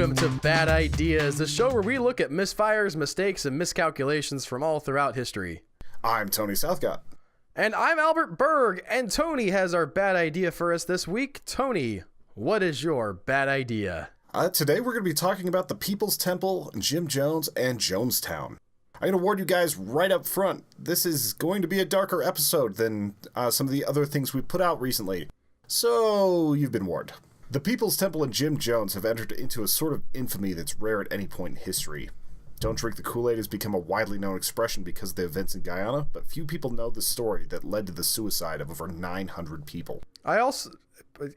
welcome to Bad Ideas, the show where we look at misfires, mistakes, and miscalculations from all throughout history. I'm Tony Southcott. And I'm Albert Berg, and Tony has our bad idea for us this week. Tony, what is your bad idea? Today we're going to be talking about the People's Temple, Jim Jones, and Jonestown. I'm going to warn you guys right up front, this is going to be a darker episode than some of the other things we put out recently. So, you've been warned. The People's Temple and Jim Jones have entered into a sort of infamy that's rare at any point in history. Don't drink the Kool-Aid has become a widely known expression because of the events in Guyana, but few people know the story that led to the suicide of over 900 people.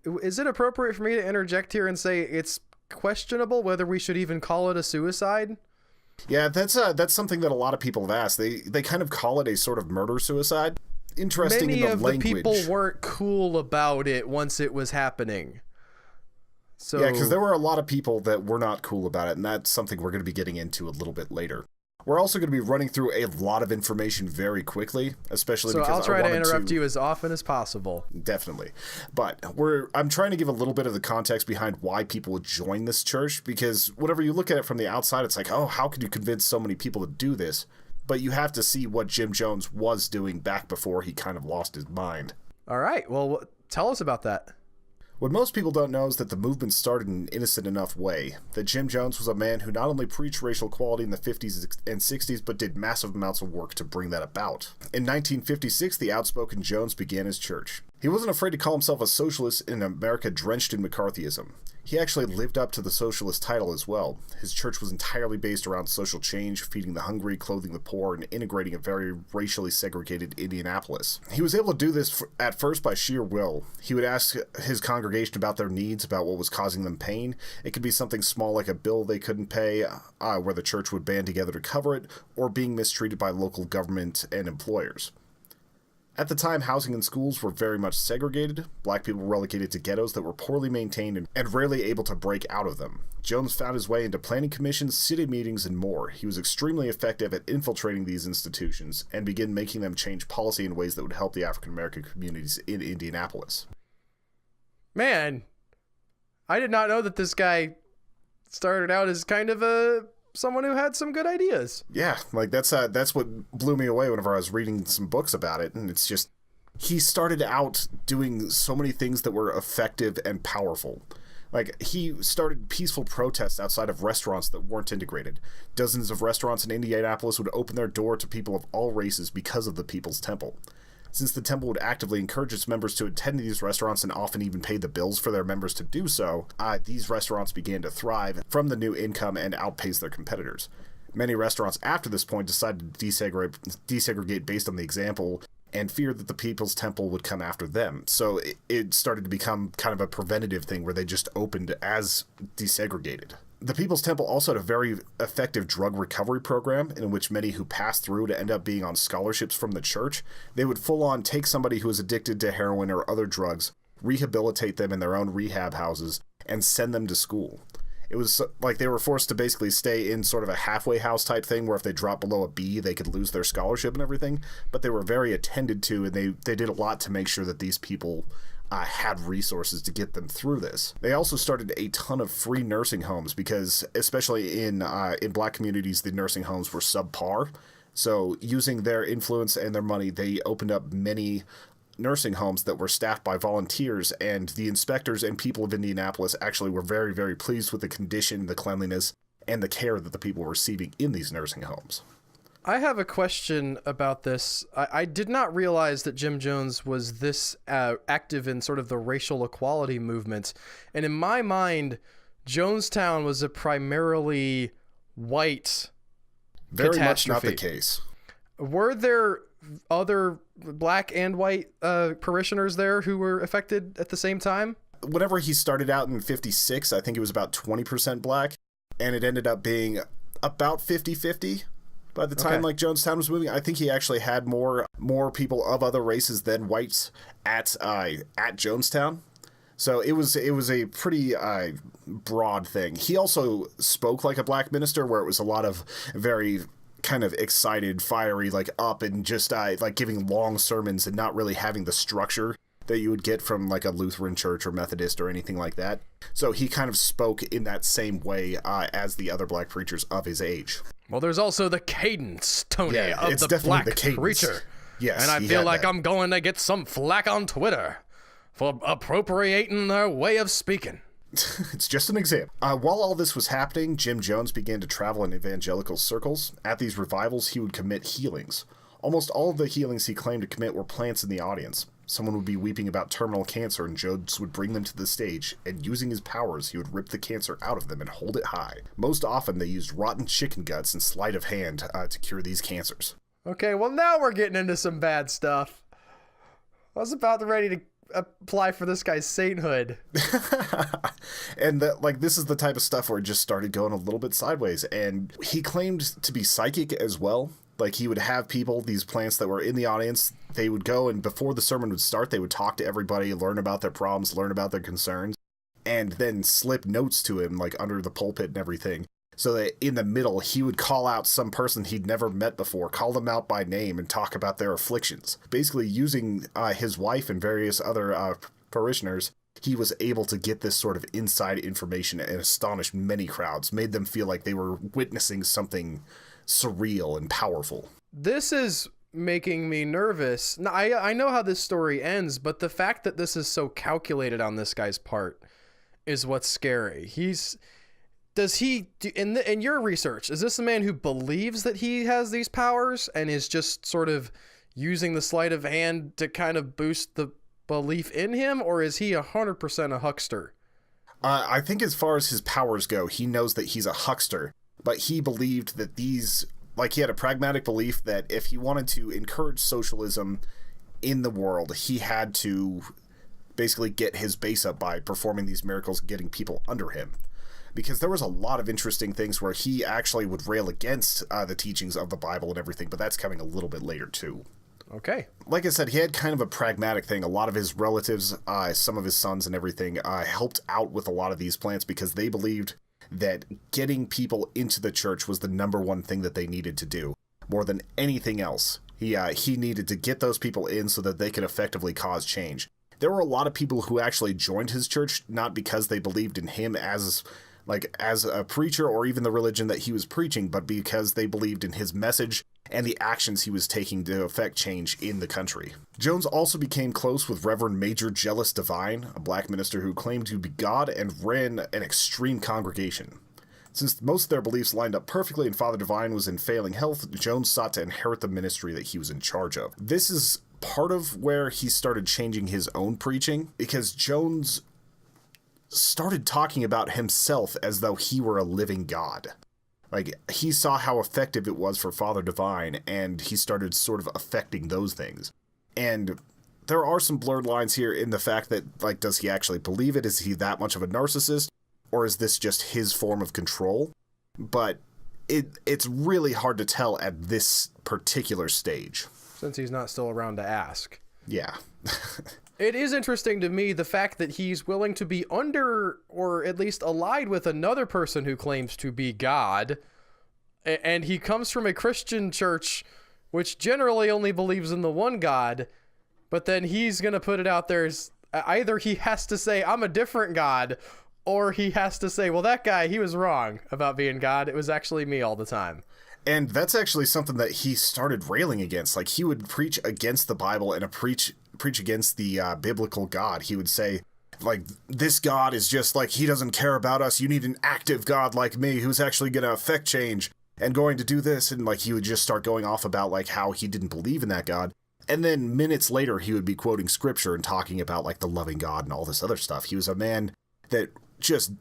Is it appropriate for me to interject here and say it's questionable whether we should even call it a suicide? Yeah, that's something that a lot of people have asked. They kind of call it a sort of murder-suicide. Interesting in the language. Many of the people weren't cool about it once it was happening. So, yeah, because there were a lot of people that were not cool about it, and that's something we're going to be getting into a little bit later. We're also going to be running through a lot of information very quickly, especially because I'll try to interrupt you as often as possible. Definitely. But I'm trying to give a little bit of the context behind why people would join this church, because whenever you look at it from the outside, it's like, oh, how could you convince so many people to do this? But you have to see what Jim Jones was doing back before he kind of lost his mind. All right. Well, tell us about that. What most people don't know is that the movement started in an innocent enough way, that Jim Jones was a man who not only preached racial equality in the 50s and 60s, but did massive amounts of work to bring that about. In 1956, the outspoken Jones began his church. He wasn't afraid to call himself a socialist in an America drenched in McCarthyism. He actually lived up to the socialist title as well. His church was entirely based around social change, feeding the hungry, clothing the poor, and integrating a very racially segregated Indianapolis. He was able to do this at first by sheer will. He would ask his congregation about their needs, about what was causing them pain. It could be something small like a bill they couldn't pay, where the church would band together to cover it, or being mistreated by local government and employers. At the time, housing and schools were very much segregated. Black people were relegated to ghettos that were poorly maintained and rarely able to break out of them. Jones found his way into planning commissions, city meetings, and more. He was extremely effective at infiltrating these institutions and began making them change policy in ways that would help the African American communities in Indianapolis. Man, I did not know that this guy started out as kind of someone who had some good ideas. Yeah, like that's what blew me away whenever I was reading some books about it, and it's just, he started out doing so many things that were effective and powerful. Like, he started peaceful protests outside of restaurants that weren't integrated. Dozens of restaurants in Indianapolis would open their door to people of all races because of the People's Temple. Since the temple would actively encourage its members to attend these restaurants and often even pay the bills for their members to do so, these restaurants began to thrive from the new income and outpace their competitors. Many restaurants after this point decided to desegregate based on the example and feared that the People's Temple would come after them. So it started to become kind of a preventative thing where they just opened as desegregated. The People's Temple also had a very effective drug recovery program in which many who passed through to end up being on scholarships from the church, they would full on take somebody who was addicted to heroin or other drugs, rehabilitate them in their own rehab houses, and send them to school. It was like they were forced to basically stay in sort of a halfway house type thing where if they dropped below a B, they could lose their scholarship and everything, but they were very attended to, and they did a lot to make sure that these people had resources to get them through this. They also started a ton of free nursing homes because, especially in black communities, the nursing homes were subpar. So using their influence and their money, they opened up many nursing homes that were staffed by volunteers, and the inspectors and people of Indianapolis actually were very, very pleased with the condition, the cleanliness, and the care that the people were receiving in these nursing homes. I have a question about this. I did not realize that Jim Jones was this active in sort of the racial equality movement. And in my mind, Jonestown was a primarily white Very much catastrophe. not the case. Were there other black and white parishioners there who were affected at the same time? Whenever he started out in 56, I think it was about 20% black, and it ended up being about 50-50. By the time like Jonestown was moving, I think he actually had more people of other races than whites at Jonestown. So it was a pretty broad thing. He also spoke like a black minister, where it was a lot of very kind of excited, fiery, like up and just like giving long sermons and not really having the structure that you would get from like a Lutheran church or Methodist or anything like that. So he kind of spoke in that same way as the other black preachers of his age. Well, there's also the cadence, Tony, of it's the definitely black preacher. Yes, and I feel like I'm going to get some flack on Twitter for appropriating their way of speaking. It's just an example. While all this was happening, Jim Jones began to travel in evangelical circles. At these revivals, he would commit healings. Almost all of the healings he claimed to commit were plants in the audience. Someone would be weeping about terminal cancer, and Jones would bring them to the stage, and using his powers, he would rip the cancer out of them and hold it high. Most often, they used rotten chicken guts and sleight of hand to cure these cancers. Okay, well, now we're getting into some bad stuff. I was about ready to apply for this guy's sainthood. And this is the type of stuff where it just started going a little bit sideways. And he claimed to be psychic as well. Like, he would have people, these plants that were in the audience, they would go, and before the sermon would start, they would talk to everybody, learn about their problems, learn about their concerns, and then slip notes to him, like, under the pulpit and everything. So that in the middle, he would call out some person he'd never met before, call them out by name, and talk about their afflictions. Basically, using his wife and various other parishioners, he was able to get this sort of inside information and astonish many crowds, made them feel like they were witnessing something surreal and powerful. This is making me nervous. Now, I know how this story ends, but the fact that this is so calculated on this guy's part is what's scary. In your research, is this a man who believes that he has these powers and is just sort of using the sleight of hand to kind of boost the belief in him, or is he 100% a huckster? I think as far as his powers go, he knows that he's a huckster, but he believed that he had a pragmatic belief that if he wanted to encourage socialism in the world, he had to basically get his base up by performing these miracles and getting people under him. Because there was a lot of interesting things where he actually would rail against the teachings of the Bible and everything, but that's coming a little bit later too. Okay. Like I said, he had kind of a pragmatic thing. A lot of his relatives, some of his sons and everything, helped out with a lot of these plants because they believed that getting people into the church was the number one thing that they needed to do. More than anything else, he needed to get those people in so that they could effectively cause change. There were a lot of people who actually joined his church, not because they believed in him as a preacher or even the religion that he was preaching, but because they believed in his message and the actions he was taking to affect change in the country. Jones also became close with Reverend Major Jealous Divine, a black minister who claimed to be God and ran an extreme congregation. Since most of their beliefs lined up perfectly and Father Divine was in failing health, Jones sought to inherit the ministry that he was in charge of. This is part of where he started changing his own preaching, because Jones started talking about himself as though he were a living God. Like, he saw how effective it was for Father Divine, and he started sort of affecting those things. And there are some blurred lines here in the fact that, like, does he actually believe it? Is he that much of a narcissist? Or is this just his form of control? But it's really hard to tell at this particular stage. Since he's not still around to ask. Yeah. It is interesting to me the fact that he's willing to be under, or at least allied with, another person who claims to be God, and he comes from a Christian church which generally only believes in the one God, but then he's going to put it out there as either he has to say, I'm a different God, or he has to say, well, that guy, he was wrong about being God. It was actually me all the time. And that's actually something that he started railing against. Like, he would preach against the Bible and preach against the biblical God. He would say, like, this God is just like, he doesn't care about us. You need an active God like me who's actually going to affect change and going to do this. And, like, he would just start going off about, like, how he didn't believe in that God. And then minutes later, he would be quoting scripture and talking about, like, the loving God and all this other stuff. He was a man that just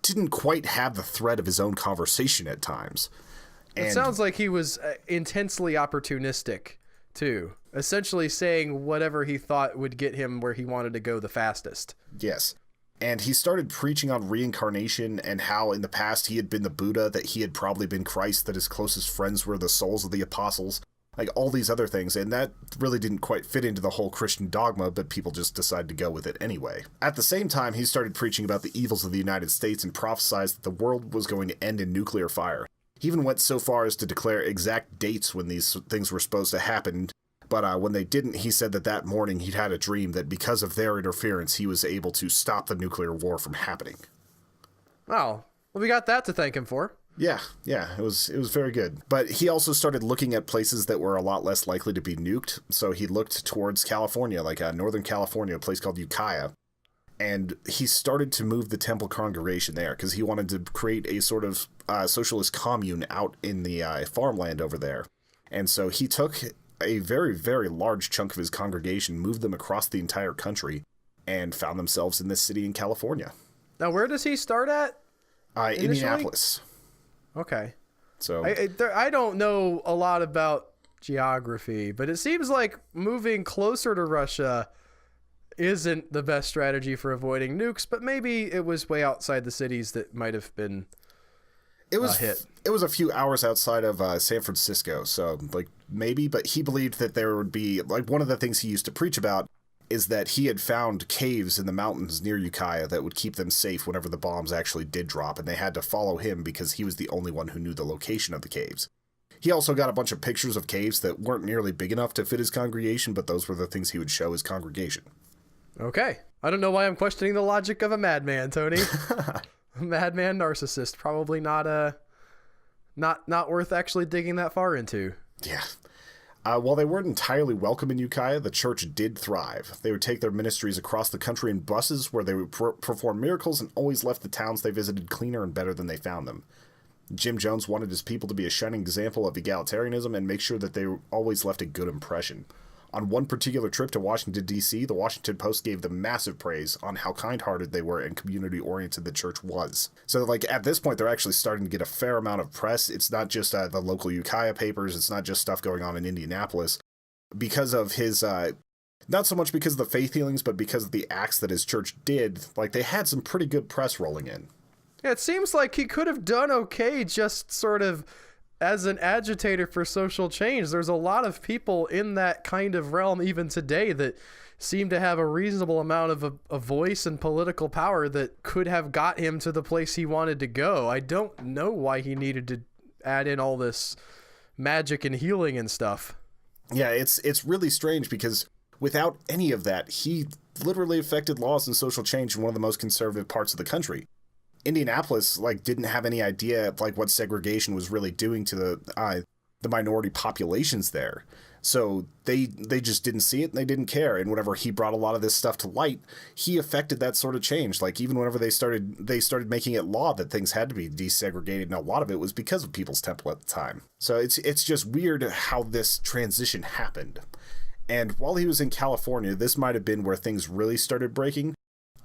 didn't quite have the thread of his own conversation at times. It sounds like he was intensely opportunistic, too. Essentially saying whatever he thought would get him where he wanted to go the fastest. Yes. And he started preaching on reincarnation and how in the past he had been the Buddha, that he had probably been Christ, that his closest friends were the souls of the apostles, like all these other things. And that really didn't quite fit into the whole Christian dogma, but people just decided to go with it anyway. At the same time, he started preaching about the evils of the United States and prophesied that the world was going to end in nuclear fire. He even went so far as to declare exact dates when these things were supposed to happen, But when they didn't, he said that morning he'd had a dream that because of their interference, he was able to stop the nuclear war from happening. Oh, well, we got that to thank him for. Yeah, it was very good. But he also started looking at places that were a lot less likely to be nuked. So he looked towards California, like Northern California, a place called Ukiah. And he started to move the temple congregation there because he wanted to create a sort of socialist commune out in the farmland over there. And so he took a very, very large chunk of his congregation, moved them across the entire country, and found themselves in this city in California. Now, where does he start at? Indianapolis. Okay. So I don't know a lot about geography, but it seems like moving closer to Russia isn't the best strategy for avoiding nukes, but maybe it was way outside the cities that might have been hit. It was a few hours outside of San Francisco, so like maybe, but he believed that there would be, like, one of the things he used to preach about is that he had found caves in the mountains near Ukiah that would keep them safe whenever the bombs actually did drop, and they had to follow him because he was the only one who knew the location of the caves. He also got a bunch of pictures of caves that weren't nearly big enough to fit his congregation, but those were the things he would show his congregation. Okay. I don't know why I'm questioning the logic of a madman, Tony. A madman narcissist. Probably not worth actually digging that far into. Yeah. While they weren't entirely welcome in Ukiah, the church did thrive. They would take their ministries across the country in buses where they would perform miracles and always left the towns they visited cleaner and better than they found them. Jim Jones wanted his people to be a shining example of egalitarianism and make sure that they always left a good impression. On one particular trip to Washington, D.C., the Washington Post gave them massive praise on how kind-hearted they were and community-oriented the church was. So, like, at this point, they're actually starting to get a fair amount of press. It's not just the local Ukiah papers. It's not just stuff going on in Indianapolis. Because of his, not so much because of the faith healings, but because of the acts that his church did, like, they had some pretty good press rolling in. Yeah, it seems like he could have done okay just sort of as an agitator for social change. There's a lot of people in that kind of realm even today that seem to have a reasonable amount of a voice and political power that could have got him to the place he wanted to go. I don't know why he needed to add in all this magic and healing and stuff. Yeah, it's really strange because without any of that, he literally affected laws and social change in one of the most conservative parts of the country. Indianapolis, like, didn't have any idea of, like, what segregation was really doing to the minority populations there. So they just didn't see it and they didn't care. And whenever he brought a lot of this stuff to light, he affected that sort of change. Like, even whenever they started making it law that things had to be desegregated, and a lot of it was because of People's Temple at the time. So it's just weird how this transition happened. And while he was in California, this might have been where things really started breaking.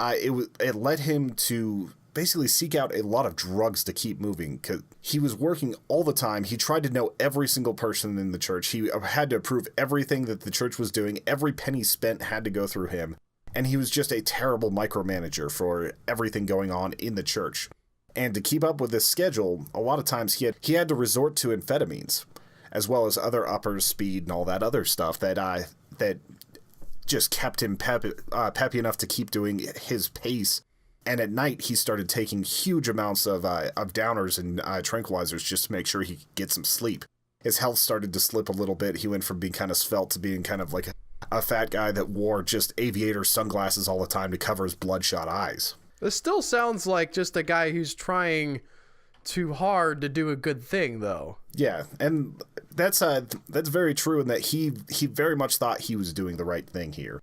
It led him to basically seek out a lot of drugs to keep moving, because he was working all the time. He tried to know every single person in the church. He had to approve everything that the church was doing. Every penny spent had to go through him. And he was just a terrible micromanager for everything going on in the church. And to keep up with this schedule, a lot of times he had to resort to amphetamines, as well as other uppers, speed, and all that other stuff that just kept him peppy enough to keep doing his pace. And at night, he started taking huge amounts of downers and tranquilizers just to make sure he could get some sleep. His health started to slip a little bit. He went from being kind of svelte to being kind of like a fat guy that wore just aviator sunglasses all the time to cover his bloodshot eyes. This still sounds like just a guy who's trying too hard to do a good thing, though. Yeah, and that's very true in that he very much thought he was doing the right thing here.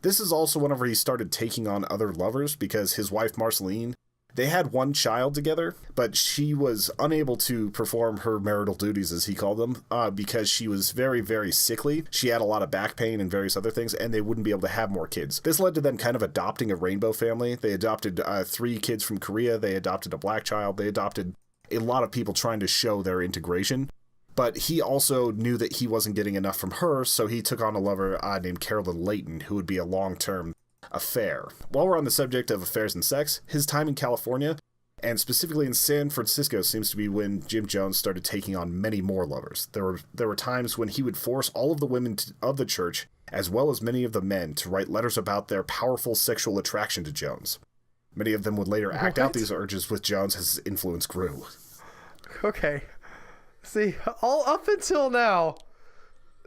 This is also whenever he started taking on other lovers, because his wife, Marceline, they had one child together, but she was unable to perform her marital duties, as he called them, because she was very, very sickly. She had a lot of back pain and various other things, and they wouldn't be able to have more kids. This led to them kind of adopting a rainbow family. They adopted 3 kids from Korea. They adopted a black child. They adopted a lot of people trying to show their integration. But he also knew that he wasn't getting enough from her, so he took on a lover named Carolyn Layton, who would be a long-term affair. While we're on the subject of affairs and sex, his time in California, and specifically in San Francisco, seems to be when Jim Jones started taking on many more lovers. There were times when he would force all of the women of the church, as well as many of the men, to write letters about their powerful sexual attraction to Jones. Many of them would later act out these urges with Jones as his influence grew. Okay. See, all up until now,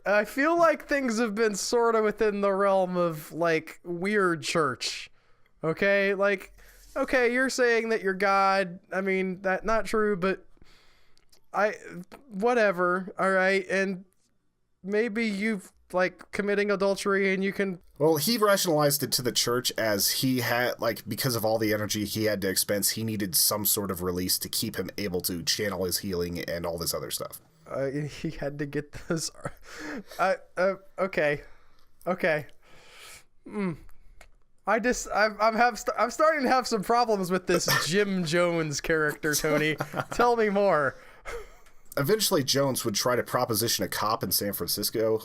I feel like things have been sort of within the realm of, like, weird church. Okay? Like, okay, you're saying that you're God. I mean, that's not true, but whatever, all right? And maybe you've, like, committing adultery and you can... Well, he rationalized it to the church as he had, like, because of all the energy he had to expense, he needed some sort of release to keep him able to channel his healing and all this other stuff. He had to get those... okay. I'm starting to have some problems with this Jim Jones character, Tony. Tell me more. Eventually, Jones would try to proposition a cop in San Francisco.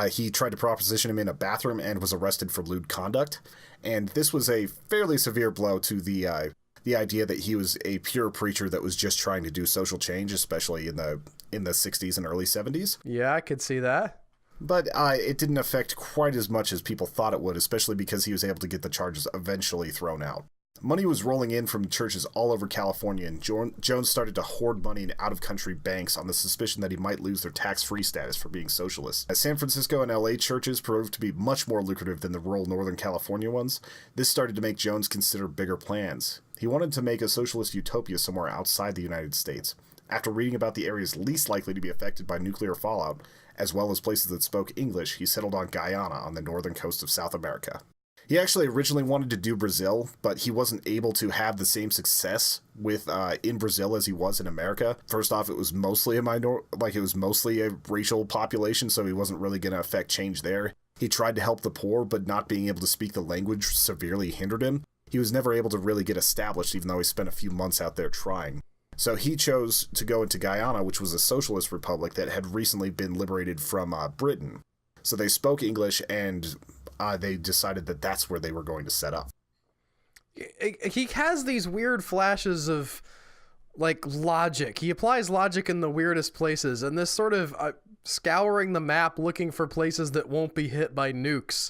He tried to proposition him in a bathroom and was arrested for lewd conduct. And this was a fairly severe blow to the idea that he was a pure preacher that was just trying to do social change, especially in the 60s and early 70s. Yeah, I could see that. But it didn't affect quite as much as people thought it would, especially because he was able to get the charges eventually thrown out. Money was rolling in from churches all over California, and Jones started to hoard money in out-of-country banks on the suspicion that he might lose their tax-free status for being socialist. As San Francisco and LA churches proved to be much more lucrative than the rural Northern California ones, this started to make Jones consider bigger plans. He wanted to make a socialist utopia somewhere outside the United States. After reading about the areas least likely to be affected by nuclear fallout, as well as places that spoke English, he settled on Guyana on the northern coast of South America. He actually originally wanted to do Brazil, but he wasn't able to have the same success with in Brazil as he was in America. First off, it was mostly a racial population, so he wasn't really going to affect change there. He tried to help the poor, but not being able to speak the language severely hindered him. He was never able to really get established, even though he spent a few months out there trying. So he chose to go into Guyana, which was a socialist republic that had recently been liberated from Britain. So they spoke English, and they decided that that's where they were going to set up. He has these weird flashes of, like, logic. He applies logic in the weirdest places, and this sort of scouring the map looking for places that won't be hit by nukes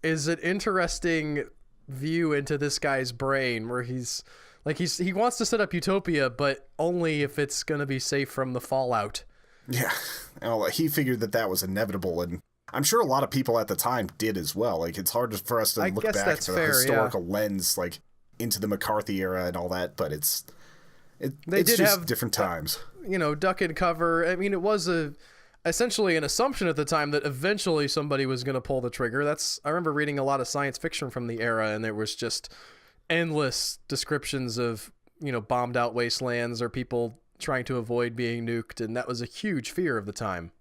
is an interesting view into this guy's brain, where he's... Like, he wants to set up utopia, but only if it's going to be safe from the fallout. Yeah. Well, he figured that was inevitable, and I'm sure a lot of people at the time did as well. Like, it's hard for us to look back through a historical lens, like, into the McCarthy era and all that, but it's just have different times. Duck and cover. I mean, it was essentially an assumption at the time that eventually somebody was going to pull the trigger. I remember reading a lot of science fiction from the era, and there was just endless descriptions of, bombed out wastelands or people trying to avoid being nuked, and that was a huge fear of the time.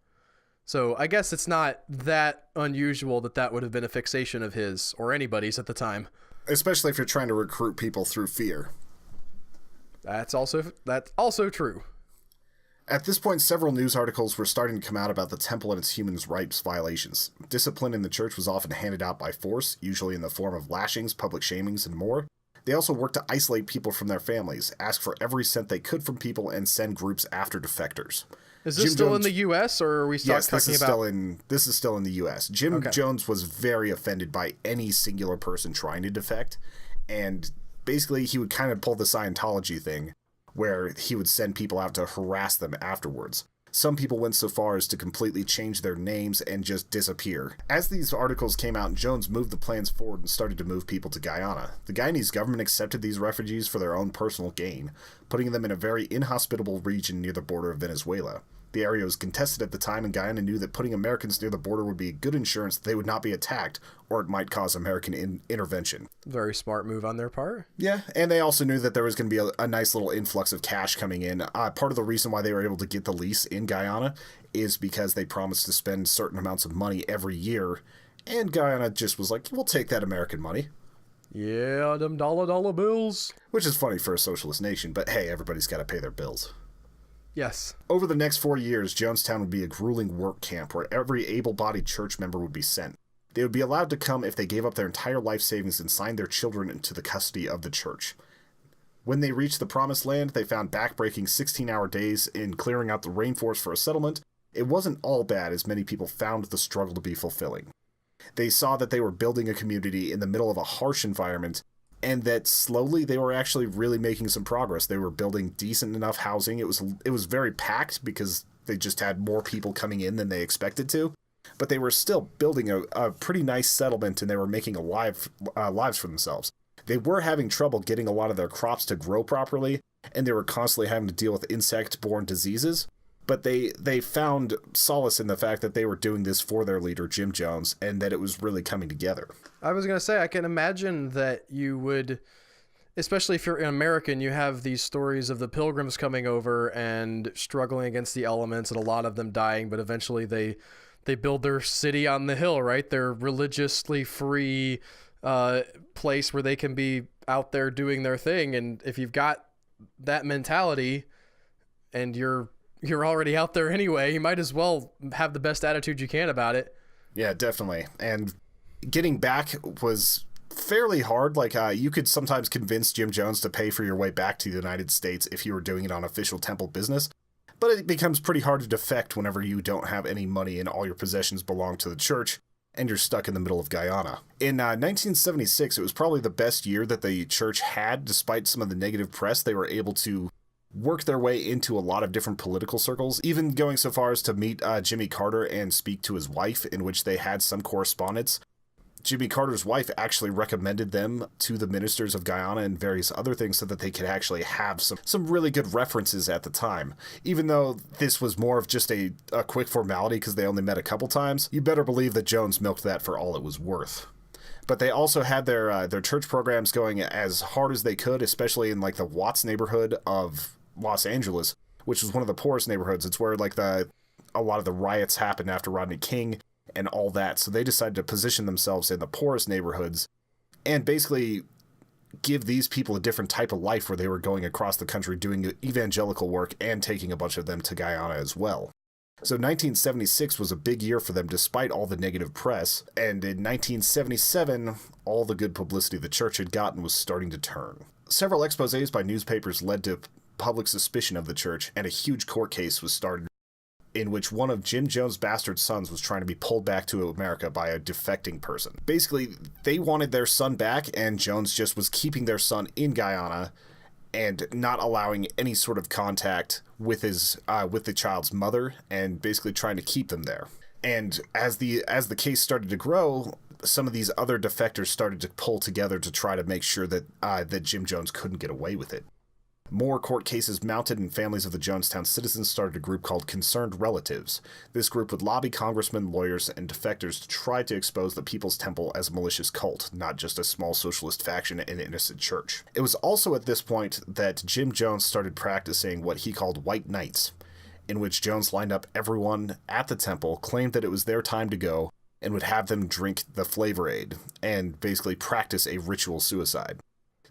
So I guess it's not that unusual that would have been a fixation of his or anybody's at the time. Especially if you're trying to recruit people through fear. That's also true. At this point, several news articles were starting to come out about the temple and its human rights violations. Discipline in the church was often handed out by force, usually in the form of lashings, public shamings, and more. They also worked to isolate people from their families, ask for every cent they could from people, and send groups after defectors. Is this still in the U.S., or are we talking about... This is still in the U.S. Jim Jones was very offended by any singular person trying to defect, and basically he would kind of pull the Scientology thing, where he would send people out to harass them afterwards. Some people went so far as to completely change their names and just disappear. As these articles came out, Jones moved the plans forward and started to move people to Guyana. The Guyanese government accepted these refugees for their own personal gain, putting them in a very inhospitable region near the border of Venezuela. The area was contested at the time, and Guyana knew that putting Americans near the border would be good insurance that they would not be attacked, or it might cause American intervention. Very smart move on their part. Yeah, and they also knew that there was going to be a nice little influx of cash coming in. Part of the reason why they were able to get the lease in Guyana is because they promised to spend certain amounts of money every year, and Guyana just was like, we'll take that American money. Yeah, them dollar bills. Which is funny for a socialist nation, but hey, everybody's got to pay their bills. Yes. Over the next 4 years, Jonestown would be a grueling work camp where every able-bodied church member would be sent. They would be allowed to come if they gave up their entire life savings and signed their children into the custody of the church. When they reached the Promised Land, they found back-breaking 16-hour days in clearing out the rainforest for a settlement. It wasn't all bad, as many people found the struggle to be fulfilling. They saw that they were building a community in the middle of a harsh environment, and that slowly they were actually really making some progress. They were building decent enough housing. It was very packed because they just had more people coming in than they expected to. but they were still building a pretty nice settlement, and they were making lives for themselves. They were having trouble getting a lot of their crops to grow properly, and they were constantly having to deal with insect-borne diseases. But they found solace in the fact that they were doing this for their leader, Jim Jones, and that it was really coming together. I was going to say, I can imagine that you would, especially if you're an American, you have these stories of the Pilgrims coming over and struggling against the elements, and a lot of them dying, but eventually they build their city on the hill, right? Their religiously free place where they can be out there doing their thing. And if you've got that mentality and you're already out there anyway, you might as well have the best attitude you can about it. Yeah, definitely. And getting back was fairly hard. Like, you could sometimes convince Jim Jones to pay for your way back to the United States if you were doing it on official temple business. But it becomes pretty hard to defect whenever you don't have any money and all your possessions belong to the church, and you're stuck in the middle of Guyana. In 1976, it was probably the best year that the church had. Despite some of the negative press, they were able to work their way into a lot of different political circles, even going so far as to meet Jimmy Carter and speak to his wife, in which they had some correspondence. Jimmy Carter's wife actually recommended them to the ministers of Guyana and various other things so that they could actually have some really good references at the time. Even though this was more of just a quick formality because they only met a couple times, you better believe that Jones milked that for all it was worth. But they also had their church programs going as hard as they could, especially in like the Watts neighborhood of Los Angeles, which was one of the poorest neighborhoods. It's where like a lot of the riots happened after Rodney King and all that. So they decided to position themselves in the poorest neighborhoods and basically give these people a different type of life, where they were going across the country doing evangelical work and taking a bunch of them to Guyana as well. So 1976 was a big year for them despite all the negative press, and in 1977, all the good publicity the church had gotten was starting to turn. Several exposés by newspapers led to public suspicion of the church, and a huge court case was started in which one of Jim Jones' bastard sons was trying to be pulled back to America by a defecting person. Basically, they wanted their son back, and Jones just was keeping their son in Guyana and not allowing any sort of contact with with the child's mother, and basically trying to keep them there. And as the case started to grow, some of these other defectors started to pull together to try to make sure that that Jim Jones couldn't get away with it. More court cases mounted, and families of the Jonestown citizens started a group called Concerned Relatives. This group would lobby congressmen, lawyers, and defectors to try to expose the People's Temple as a malicious cult, not just a small socialist faction in an innocent church. It was also at this point that Jim Jones started practicing what he called white nights, in which Jones lined up everyone at the temple, claimed that it was their time to go, and would have them drink the flavor aid, and basically practice a ritual suicide.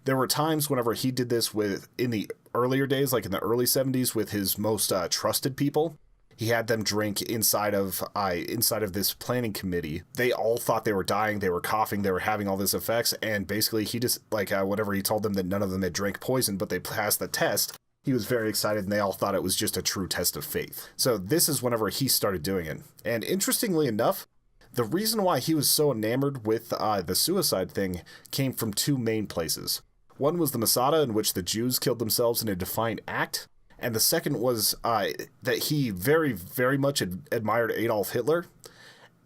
There were times whenever he did this in the earlier days, like in the early 70s, with his most trusted people. He had them drink inside of this planning committee. They all thought they were dying, they were coughing, they were having all these effects, and basically he just, whatever he told them that none of them had drank poison, but they passed the test, he was very excited, and they all thought it was just a true test of faith. So this is whenever he started doing it. And interestingly enough, the reason why he was so enamored with the suicide thing came from two main places. One was the Masada, in which the Jews killed themselves in a defiant act, and the second was that he very, very much admired Adolf Hitler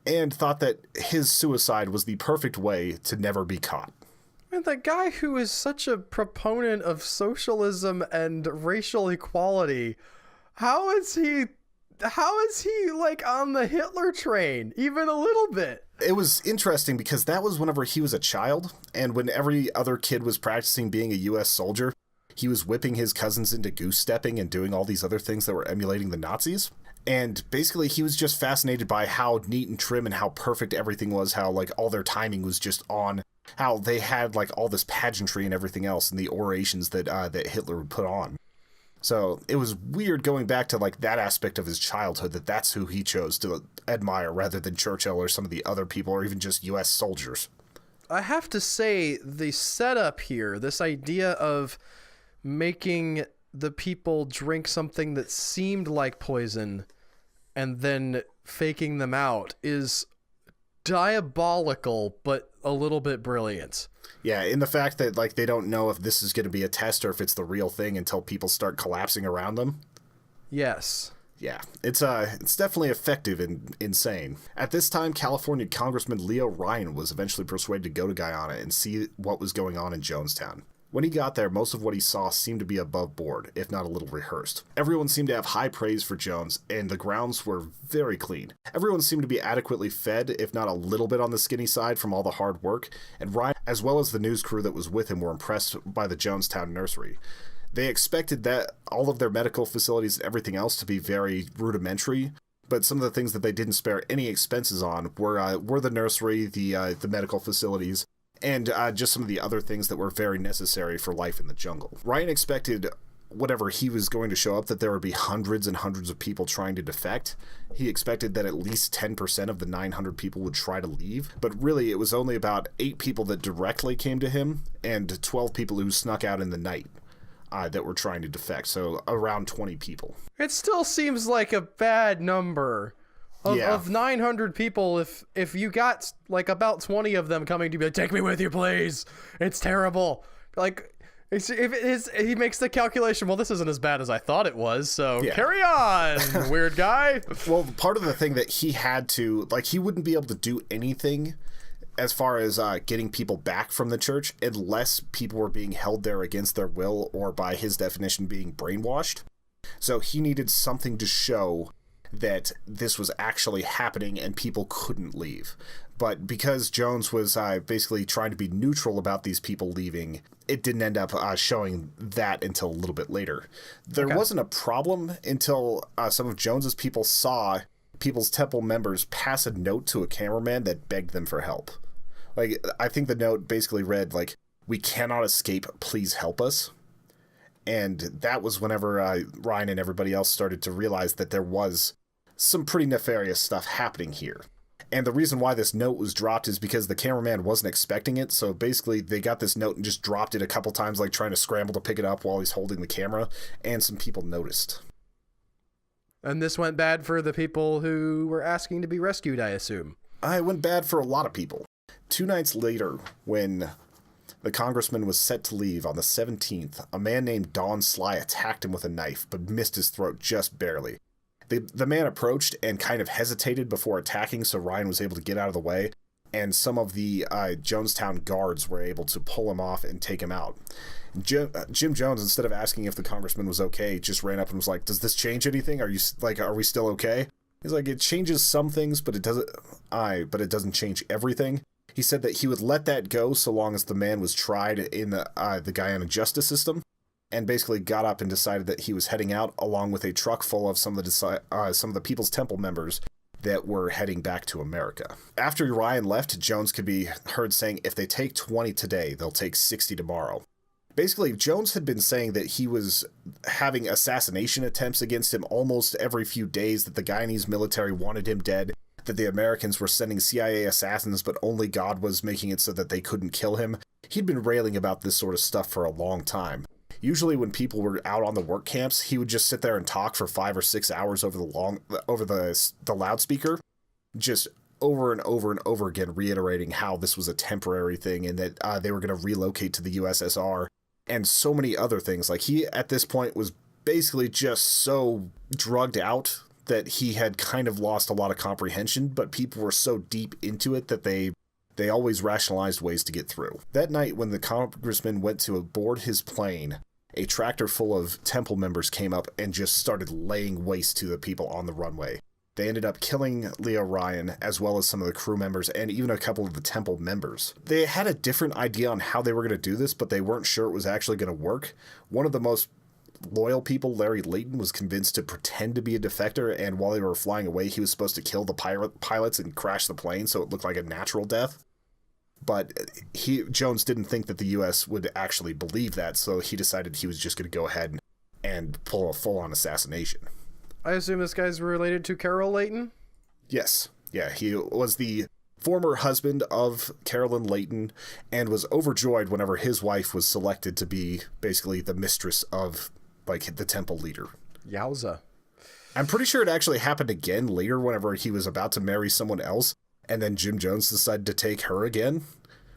and thought that his suicide was the perfect way to never be caught. And the guy who is such a proponent of socialism and racial equality, how is he like on the Hitler train, even a little bit? It was interesting because that was whenever he was a child, and when every other kid was practicing being a U.S. soldier, he was whipping his cousins into goose-stepping and doing all these other things that were emulating the Nazis. And basically, he was just fascinated by how neat and trim and how perfect everything was, how like all their timing was just on, how they had like all this pageantry and everything else, and the orations that that Hitler would put on. So it was weird going back to like that aspect of his childhood, that's who he chose to admire rather than Churchill or some of the other people or even just U.S. soldiers. I have to say the setup here, this idea of making the people drink something that seemed like poison and then faking them out, is diabolical, but a little bit brilliant. Yeah, in the fact that like they don't know if this is going to be a test or if it's the real thing until people start collapsing around them. Yes. Yeah, it's definitely effective and insane. At this time, California Congressman Leo Ryan was eventually persuaded to go to Guyana and see what was going on in Jonestown. When he got there, most of what he saw seemed to be above board, if not a little rehearsed. Everyone seemed to have high praise for Jones, and the grounds were very clean. Everyone seemed to be adequately fed, if not a little bit on the skinny side from all the hard work, and Ryan, as well as the news crew that was with him, were impressed by the Jonestown nursery. They expected that all of their medical facilities and everything else to be very rudimentary, but some of the things that they didn't spare any expenses on were the nursery, the medical facilities, and just some of the other things that were very necessary for life in the jungle. Ryan expected whenever he was going to show up that there would be hundreds and hundreds of people trying to defect. He expected that at least 10% of the 900 people would try to leave, but really it was only about 8 people that directly came to him and 12 people who snuck out in the night that were trying to defect, so around 20 people. It still seems like a bad number. Of 900 people, if you got like about 20 of them coming to be like, take me with you, please. It's terrible. Like, he makes the calculation, well, this isn't as bad as I thought it was, so carry on, weird guy. Well, part of the thing that he had to, like, he wouldn't be able to do anything as far as getting people back from the church unless people were being held there against their will or, by his definition, being brainwashed. So he needed something to show that this was actually happening and people couldn't leave. But because Jones was basically trying to be neutral about these people leaving, it didn't end up showing that until a little bit later. There wasn't a problem until some of Jones's people saw People's Temple members pass a note to a cameraman that begged them for help. Like, I think the note basically read, like, "We cannot escape, please help us." And that was whenever Ryan and everybody else started to realize that there was some pretty nefarious stuff happening here. And the reason why this note was dropped is because the cameraman wasn't expecting it, so basically they got this note and just dropped it a couple times, like trying to scramble to pick it up while he's holding the camera, and some people noticed. And this went bad for the people who were asking to be rescued, I assume. It went bad for a lot of people. 2 nights later, when the congressman was set to leave on the 17th, a man named Don Sly attacked him with a knife, but missed his throat just barely. The man approached and kind of hesitated before attacking, so Ryan was able to get out of the way, and some of the Jonestown guards were able to pull him off and take him out. Jim Jones, instead of asking if the congressman was okay, just ran up and was like, "Does this change anything? Are we still okay?" He's like, "It changes some things, but it doesn't change everything." He said that he would let that go so long as the man was tried in the Guyana justice system, and basically got up and decided that he was heading out along with a truck full of some of the People's Temple members that were heading back to America. After Ryan left, Jones could be heard saying, "If they take 20 today, they'll take 60 tomorrow." Basically, Jones had been saying that he was having assassination attempts against him almost every few days, that the Guyanese military wanted him dead, that the Americans were sending CIA assassins, but only God was making it so that they couldn't kill him. He'd been railing about this sort of stuff for a long time. Usually when people were out on the work camps, he would just sit there and talk for 5 or 6 hours over the loudspeaker, just over and over and over again reiterating how this was a temporary thing and that they were going to relocate to the USSR and so many other things. Like, he at this point was basically just so drugged out that he had kind of lost a lot of comprehension, but people were so deep into it that they always rationalized ways to get through. That night, when the congressman went to board his plane, a tractor full of Temple members came up and just started laying waste to the people on the runway. They ended up killing Leo Ryan, as well as some of the crew members, and even a couple of the Temple members. They had a different idea on how they were going to do this, but they weren't sure it was actually going to work. One of the most loyal people, Larry Layton, was convinced to pretend to be a defector, and while they were flying away, he was supposed to kill the pilots and crash the plane so it looked like a natural death. But Jones didn't think that the U.S. would actually believe that, so he decided he was just going to go ahead and pull a full-on assassination. I assume this guy's related to Carol Layton? Yes. Yeah, he was the former husband of Carolyn Layton and was overjoyed whenever his wife was selected to be basically the mistress of, like, the temple leader. Yowza. I'm pretty sure it actually happened again later whenever he was about to marry someone else, and then Jim Jones decided to take her again.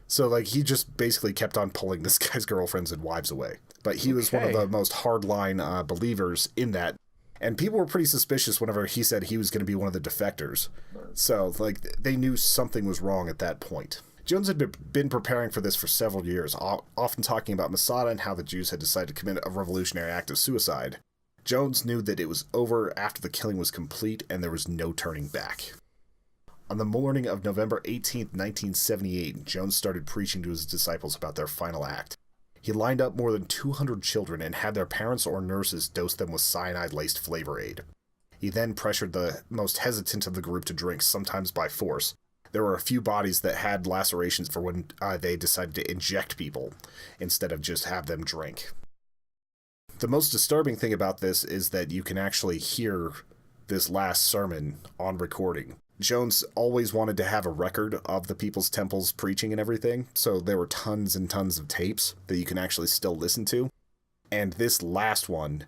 So, like, he just basically kept on pulling this guy's girlfriends and wives away. But he was one of the most hardline believers in that. And people were pretty suspicious whenever he said he was going to be one of the defectors. So, like, they knew something was wrong at that point. Jones had been preparing for this for several years, often talking about Masada and how the Jews had decided to commit a revolutionary act of suicide. Jones knew that it was over after the killing was complete and there was no turning back. On the morning of November 18th, 1978, Jones started preaching to his disciples about their final act. He lined up more than 200 children and had their parents or nurses dose them with cyanide-laced flavor aid. He then pressured the most hesitant of the group to drink, sometimes by force. There were a few bodies that had lacerations for when they decided to inject people, instead of just have them drink. The most disturbing thing about this is that you can actually hear this last sermon on recording. Jones always wanted to have a record of the People's Temple's preaching and everything, so there were tons and tons of tapes that you can actually still listen to. And this last one,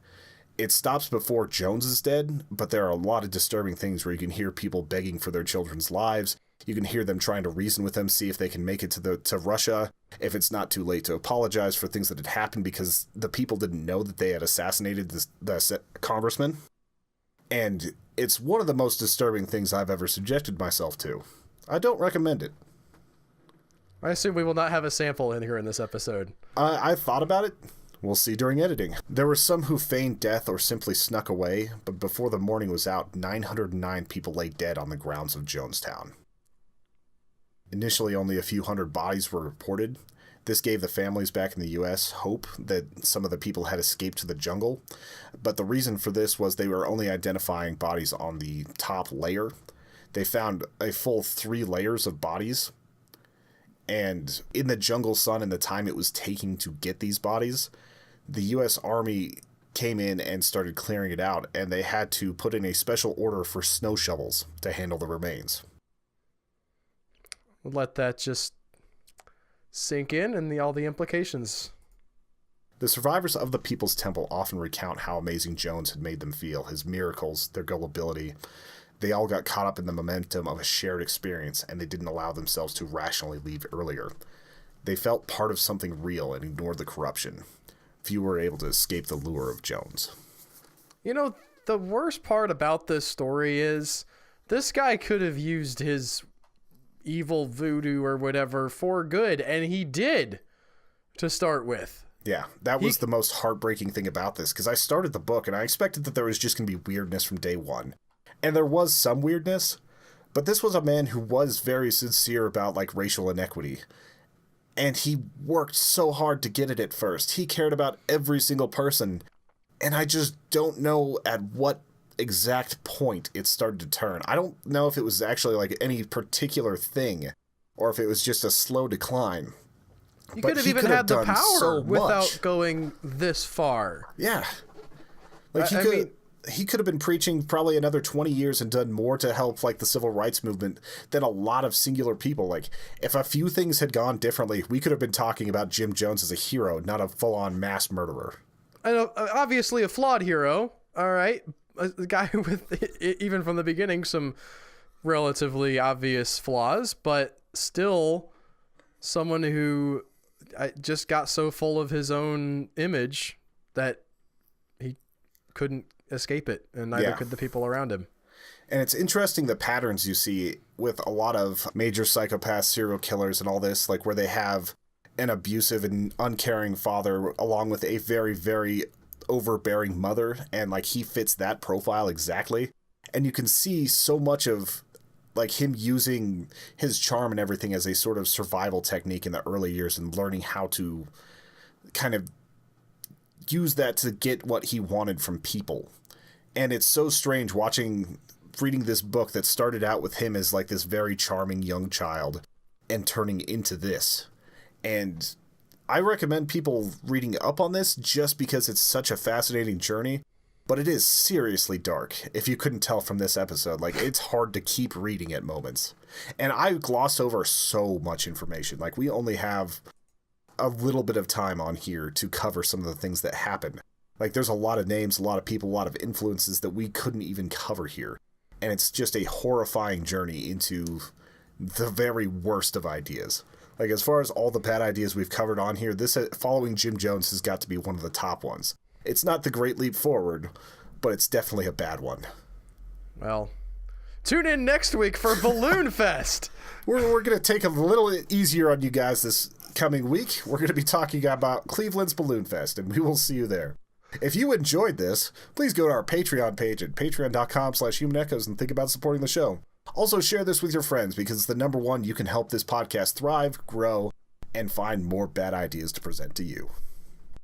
it stops before Jones is dead, but there are a lot of disturbing things where you can hear people begging for their children's lives. You can hear them trying to reason with them, see if they can make it to Russia, if it's not too late to apologize for things that had happened, because the people didn't know that they had assassinated the congressman. And it's one of the most disturbing things I've ever subjected myself to. I don't recommend it. I assume we will not have a sample in here in this episode. I thought about it. We'll see during editing. There were some who feigned death or simply snuck away, but before the morning was out, 909 people lay dead on the grounds of Jonestown. Initially, only a few hundred bodies were reported. This gave the families back in the U.S. hope that some of the people had escaped to the jungle, but the reason for this was they were only identifying bodies on the top layer. They found a full 3 layers of bodies, and in the jungle sun and the time it was taking to get these bodies, the U.S. Army came in and started clearing it out, and they had to put in a special order for snow shovels to handle the remains. We'll let that just sink in and all the implications. The survivors of the People's Temple often recount how amazing Jones had made them feel, his miracles, their gullibility. They all got caught up in the momentum of a shared experience, and they didn't allow themselves to rationally leave earlier. They felt part of something real and ignored the corruption. Few were able to escape the lure of Jones. You know, the worst part about this story is this guy could have used his evil voodoo or whatever for good, and he did to start with. Yeah, that was the most heartbreaking thing about this, because I started the book and I expected that there was just going to be weirdness from day one. And there was some weirdness, but this was a man who was very sincere about, like, racial inequity. And he worked so hard to get it at first. He cared about every single person. And I just don't know at what exact point it started to turn. I don't know if it was actually like any particular thing or if it was just a slow decline. He could have even had the power without going this far. Yeah. Like he could have been preaching probably another 20 years and done more to help, like, the civil rights movement than a lot of singular people. Like, if a few things had gone differently, we could have been talking about Jim Jones as a hero, not a full-on mass murderer. I know, obviously a flawed hero, all right? A guy with, even from the beginning, some relatively obvious flaws, but still someone who just got so full of his own image that he couldn't escape it, and neither could the people around him. And it's interesting the patterns you see with a lot of major psychopaths, serial killers, and all this, like, where they have an abusive and uncaring father along with a very, very overbearing mother, and, like, he fits that profile exactly. And you can see so much of, like, him using his charm and everything as a sort of survival technique in the early years and learning how to kind of use that to get what he wanted from people. And it's so strange reading this book that started out with him as, like, this very charming young child and turning into this. And I recommend people reading up on this just because it's such a fascinating journey, but it is seriously dark, if you couldn't tell from this episode. Like, it's hard to keep reading at moments. And I glossed over so much information. Like, we only have a little bit of time on here to cover some of the things that happen. Like, there's a lot of names, a lot of people, a lot of influences that we couldn't even cover here. And it's just a horrifying journey into the very worst of ideas. Like, as far as all the bad ideas we've covered on here, this following Jim Jones has got to be one of the top ones. It's not the great leap forward, but it's definitely a bad one. Well, tune in next week for Balloon Fest. We're going to take a little easier on you guys this coming week. We're going to be talking about Cleveland's Balloon Fest, and we will see you there. If you enjoyed this, please go to our Patreon page at patreon.com/humanechoes and think about supporting the show. Also, share this with your friends because it's the number one you can help this podcast thrive, grow, and find more bad ideas to present to you.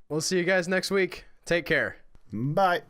We'll see you guys next week. Take care. Bye.